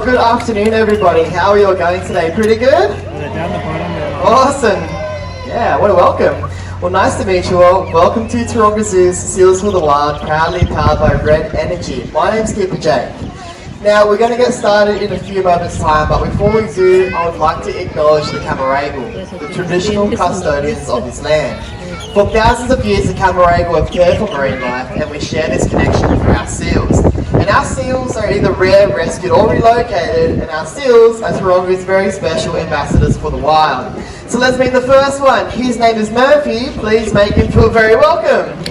good afternoon, everybody. How are you all going today? Pretty good? Awesome. Yeah, what a welcome. Well, nice to meet you all. Welcome to Taronga Zoo's Seals for the Wild, proudly powered by Red Energy. My name's Keeper Jake. Now, we're going to get started in a few moments' time, but before we do, I would like to acknowledge the Camaragal, the traditional custodians of this land. For thousands of years, the Camaragal have cared for marine life, and we share this connection through our seals. And our seals are either rare, rescued, or relocated, and our seals are Taronga's very special ambassadors for the wild. So let's meet the first one. His name is Murphy. Please make him feel very welcome.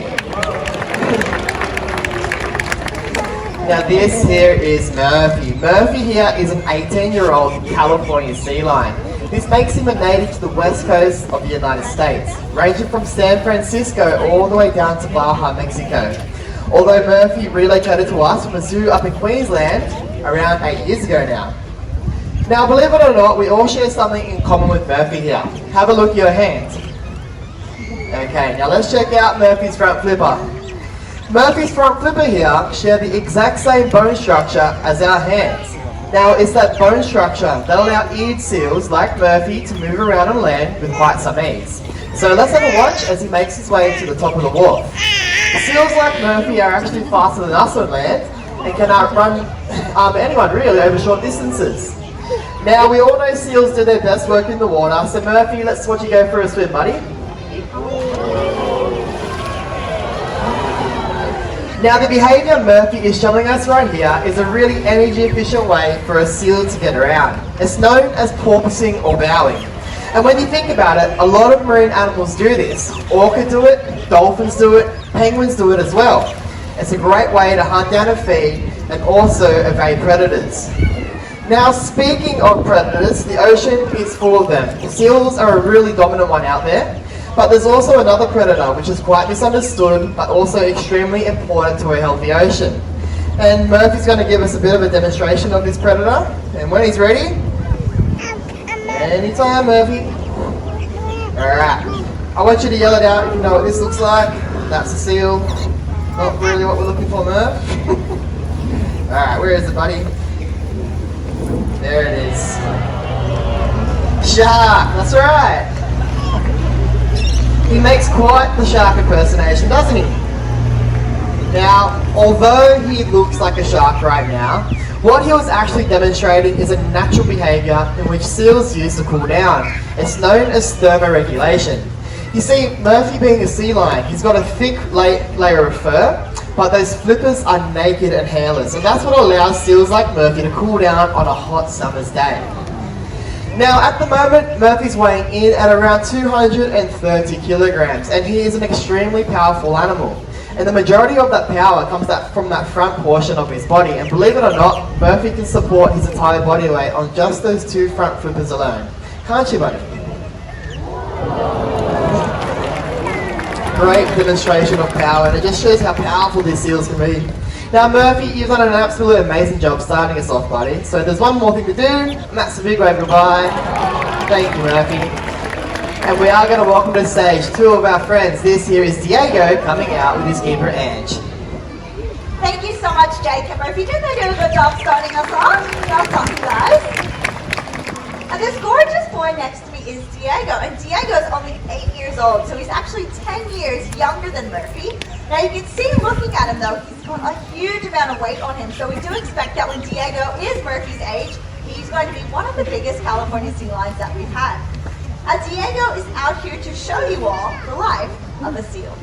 Now this here is Murphy. Murphy here is an 18-year-old California sea lion. This makes him a native to the west coast of the United States, ranging from San Francisco all the way down to Baja, Mexico. Although Murphy relocated to us from a zoo up in Queensland around 8 years ago now. Now, believe it or not, we all share something in common with Murphy here. Have a look at your hands. Okay, now let's check out Murphy's front flipper. Murphy's front flipper here share the exact same bone structure as our hands. Now, it's that bone structure that allows eared seals like Murphy to move around on land with quite some ease. So let's have a watch as he makes his way to the top of the wharf. Seals like Murphy are actually faster than us on land and can outrun anyone really over short distances. Now, we all know seals do their best work in the water, so Murphy, let's watch you go for a swim, buddy. Now, the behaviour Murphy is showing us right here is a really energy efficient way for a seal to get around. It's known as porpoising or bowing. And when you think about it, a lot of marine animals do this. Orca do it, dolphins do it, penguins do it as well. It's a great way to hunt down and feed and also evade predators. Now, speaking of predators, the ocean is full of them. Seals are a really dominant one out there. But there's also another predator which is quite misunderstood but also extremely important to a healthy ocean. And Murphy's going to give us a bit of a demonstration of this predator. And when he's ready, anytime Murphy. Alright, I want you to yell it out if you know what this looks like. That's a seal. Not really what we're looking for, Murph. Alright, where is it, buddy? There it is. Shark, that's right. He makes quite the shark impersonation, doesn't he? Now, although he looks like a shark right now, what he was actually demonstrating is a natural behaviour in which seals use to cool down. It's known as thermoregulation. You see, Murphy being a sea lion, he's got a thick layer of fur, but those flippers are naked and hairless, and that's what allows seals like Murphy to cool down on a hot summer's day. Now, at the moment, Murphy's weighing in at around 230 kilograms, and he is an extremely powerful animal. And the majority of that power comes from that front portion of his body, and believe it or not, Murphy can support his entire body weight on just those two front flippers alone. Can't you, buddy? Great demonstration of power, and it just shows how powerful these seals can be. Now, Murphy, you've done an absolute amazing job starting us off, buddy. So there's one more thing to do, and that's a big wave goodbye. Thank you, Murphy. And we are going to welcome to the stage two of our friends. This here is Diego coming out with his keeper, Ange. Thank you so much, Jake and Murphy. Didn't they do a good job starting us off? Well done, guys. And this gorgeous boy next to me is Diego, and Diego is only 8 years old, so he's actually 10 years younger than Murphy. Now you can see looking at him though, he's got a huge amount of weight on him, so we do expect that when Diego is Murphy's age, he's going to be one of the biggest California sea lions that we've had. Diego is out here to show you all the life of a seal.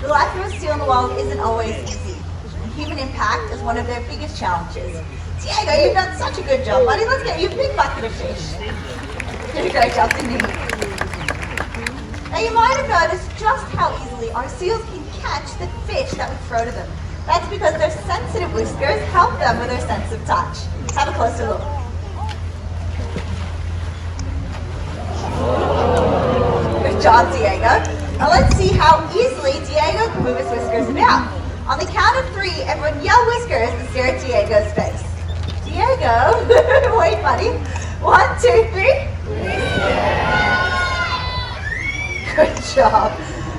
The life of a seal in the wild isn't always easy. Human impact is one of their biggest challenges. Diego, you've done such a good job, buddy. Let's get you a big bucket of fish. You did a great job, didn't you? Now you might have noticed just how easily our seals can catch the fish that we throw to them. That's because their sensitive whiskers help them with their sense of touch. Have a closer look. Good job, Diego. Now let's see how easily Diego can move his whiskers about. On the count of 3, everyone yell whiskers and stare at Diego's face. Diego, wait buddy. 1, 2, 3. Good job.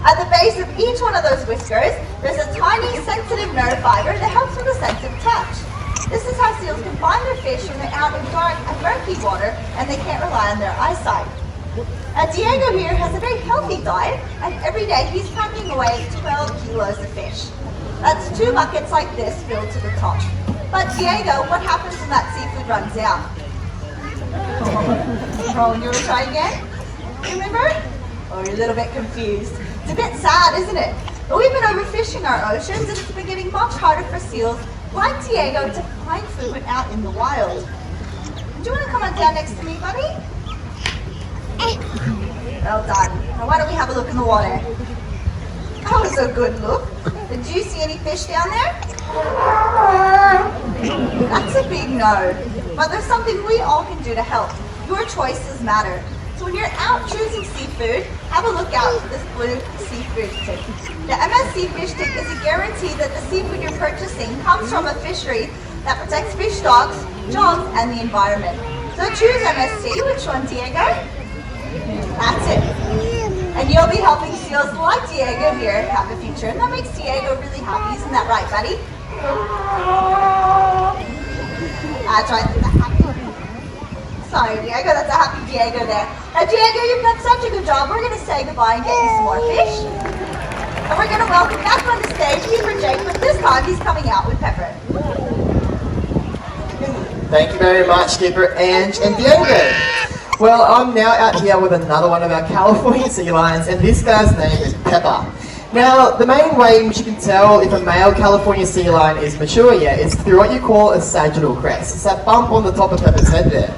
At the base of each one of those whiskers, there's a tiny sensitive nerve fiber that helps with a sense of touch. This is how seals can find their fish when they're out in dark and murky water and they can't rely on their eyesight. Now Diego here has a very healthy diet, and every day he's packing away 12 kilos of fish. That's 2 buckets like this filled to the top. But Diego, what happens when that seafood runs out? Rowan, you want to try again? Remember? Oh, you're a little bit confused. It's a bit sad, isn't it? But we've been overfishing our oceans, and it's been getting much harder for seals like Diego to find food when out in the wild. Do you want to come on down next to me, buddy? Well done. Now why don't we have a look in the water? That was a good look. Did you see any fish down there? That's a big no. But there's something we all can do to help. Your choices matter. So when you're out choosing seafood, have a look out for this blue seafood tick. The MSC fish tick is a guarantee that the seafood you're purchasing comes from a fishery that protects fish stocks, jobs, and the environment. So choose MSC. Which one, Diego? That's it. And you'll be helping seals like Diego here have a future. And that makes Diego really happy. Isn't that right, buddy? That's right. Sorry, Diego. That's a happy Diego there. Now, Diego, you've done such a good job. We're going to say goodbye and get you some more fish. And we're going to welcome back on the stage Keeper Jake, but this time he's coming out with Peppa. Thank you very much, Skipper, Ange, and Diego. Well, I'm now out here with another one of our California sea lions, and this guy's name is Peppa. Now, the main way in which you can tell if a male California sea lion is mature yet is through what you call a sagittal crest. It's that bump on the top of Peppa's head there.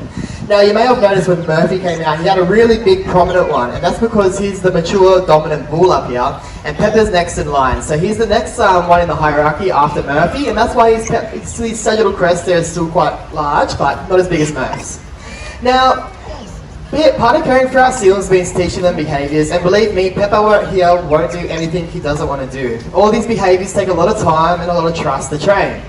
Now, you may have noticed when Murphy came out, he had a really big prominent one, and that's because he's the mature dominant bull up here, and Peppa's next in line. So he's the next one in the hierarchy after Murphy, and that's why his sagittal crest there is still quite large, but not as big as Murph's. Now, part of caring for our seals means teaching them behaviours, and believe me, Peppa here won't do anything he doesn't want to do. All these behaviours take a lot of time and a lot of trust to train.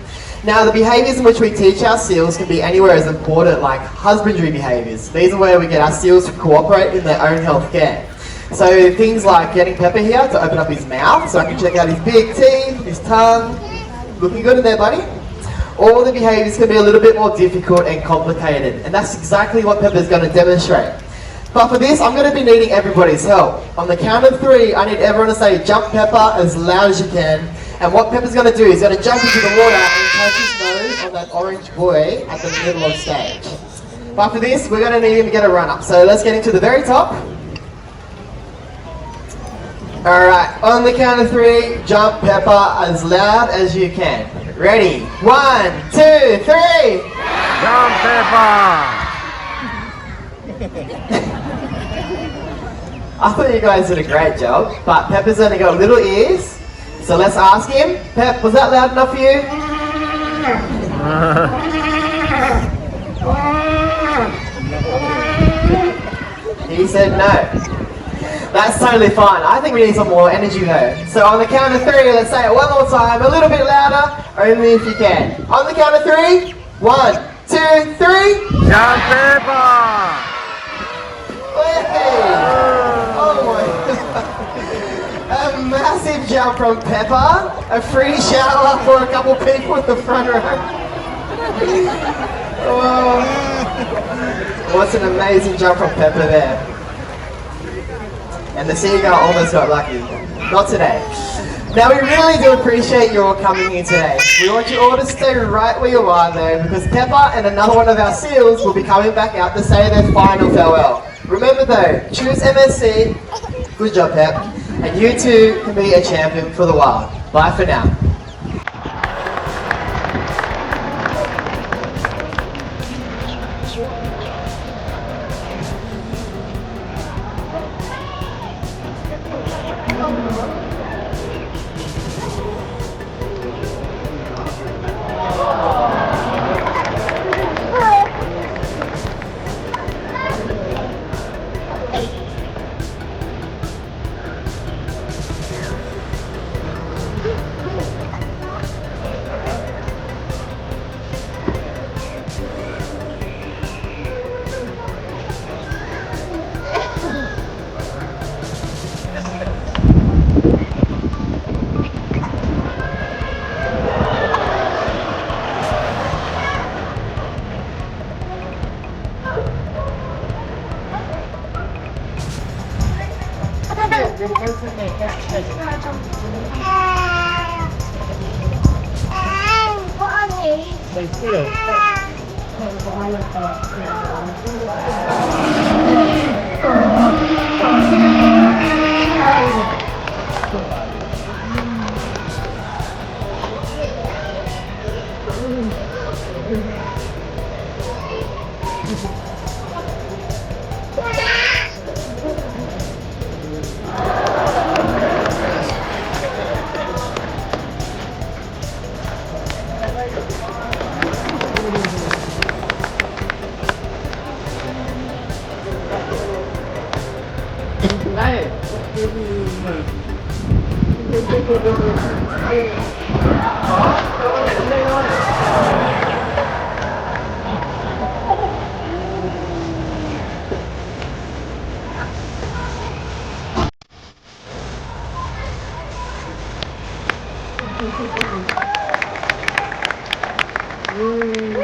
Now, the behaviours in which we teach our seals can be anywhere as important, like husbandry behaviours. These are where we get our seals to cooperate in their own health care. So things like getting Peppa here to open up his mouth so I can check out his big teeth, his tongue. Looking good in there, buddy? All the behaviours can be a little bit more difficult and complicated, and that's exactly what Peppa's going to demonstrate. But for this, I'm going to be needing everybody's help. On the count of 3, I need everyone to say, "Jump, Peppa," as loud as you can. And what Peppa's going to do is going to jump into the water and catch his nose on that orange buoy at the middle of stage. But for this, we're going to need him to get a run up. So let's get him to the very top. Alright, on the count of 3, jump Peppa as loud as you can. Ready? 1, 2, 3! Jump, Peppa! I thought you guys did a great job, but Peppa's only got little ears. So let's ask him. Pep, was that loud enough for you? He said no. That's totally fine. I think we need some more energy though. So on the count of 3, let's say it one more time, a little bit louder, only if you can. On the count of 3, 1, 2, 3. Jump, Peppa! Hey! Oh my God. A massive jump from Peppa. A free shower for a couple people in the front row. Oh, what's an amazing jump from Peppa there. And the seagull almost got lucky. Not today. Now we really do appreciate you all coming here today. We want you all to stay right where you are though, because Peppa and another one of our seals will be coming back out to say their final farewell. Remember though, choose MSC. Good job, Pep. And you too can be a champion for the wild. Bye for now. Mm.